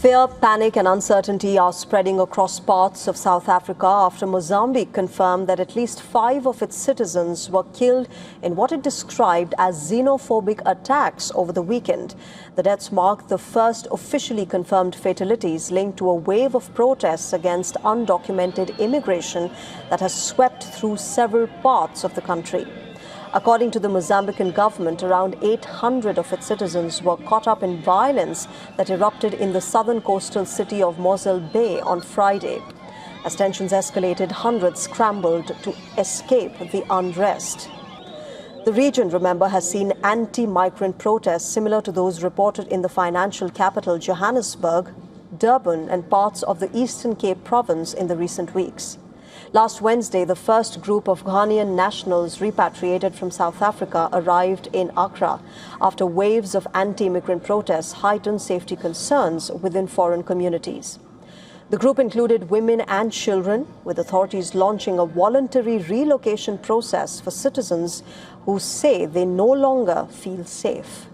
Fear, panic and uncertainty are spreading across parts of South Africa after Mozambique confirmed that at least 5 of its citizens were killed in what it described as xenophobic attacks over the weekend. The deaths mark the first officially confirmed fatalities linked to a wave of protests against undocumented immigration that has swept through several parts of the country. According to the Mozambican government, around 800 of its citizens were caught up in violence that erupted in the southern coastal city of Mossel Bay on Friday. As tensions escalated, hundreds scrambled to escape the unrest. The region, remember, has seen anti-migrant protests similar to those reported in the financial capital Johannesburg, Durban and parts of the Eastern Cape province in the recent weeks. Last Wednesday, the first group of Ghanaian nationals repatriated from South Africa arrived in Accra after waves of anti-immigrant protests heightened safety concerns within foreign communities. The group included women and children, with authorities launching a voluntary relocation process for citizens who say they no longer feel safe.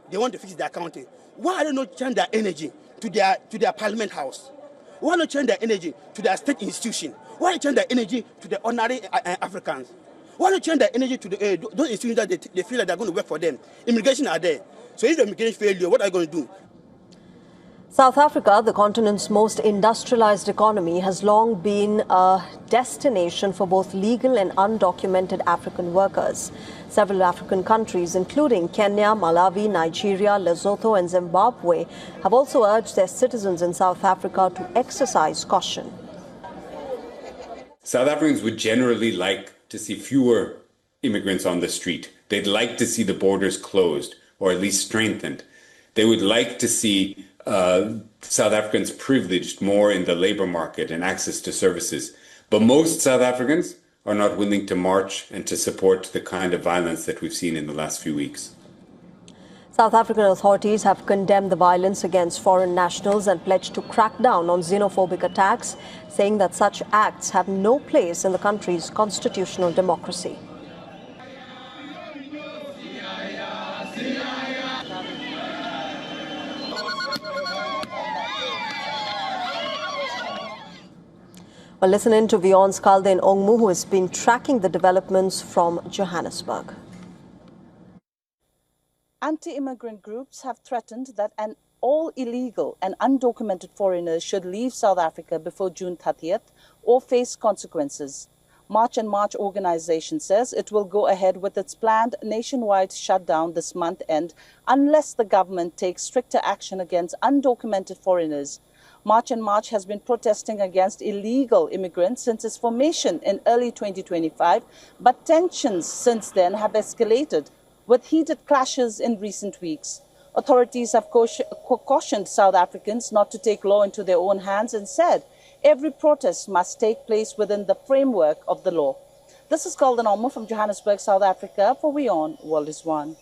They want to fix their county. Why don't they turn their energy to their parliament house? Why not turn their energy to their state institution? Why not turn their energy to the ordinary Africans? Why not turn their energy to those institutions that they feel that they're going to work for them? Immigration are there. So if the immigration failure, what are you going to do? South Africa, the continent's most industrialized economy, has long been a destination for both legal and undocumented African workers. Several African countries, including Kenya, Malawi, Nigeria, Lesotho and Zimbabwe, have also urged their citizens in South Africa to exercise caution. South Africans would generally like to see fewer immigrants on the street. They'd like to see the borders closed or at least strengthened. They would like to see South Africans privileged more in the labor market and access to services. But most South Africans are not willing to march and to support the kind of violence that we've seen in the last few weeks. South African authorities have condemned the violence against foreign nationals and pledged to crack down on xenophobic attacks, saying that such acts have no place in the country's constitutional democracy. Well, listen in to WION's Kalden Ongmu, who has been tracking the developments from Johannesburg. Anti-immigrant groups have threatened that all illegal and undocumented foreigners should leave South Africa before June 30th or face consequences. March and March organization says it will go ahead with its planned nationwide shutdown this month end unless the government takes stricter action against undocumented foreigners. March and March has been protesting against illegal immigrants since its formation in early 2025, but tensions since then have escalated, with heated clashes in recent weeks. Authorities have cautioned South Africans not to take law into their own hands and said every protest must take place within the framework of the law. This is Kalden Ongmu from Johannesburg, South Africa for WION World is One.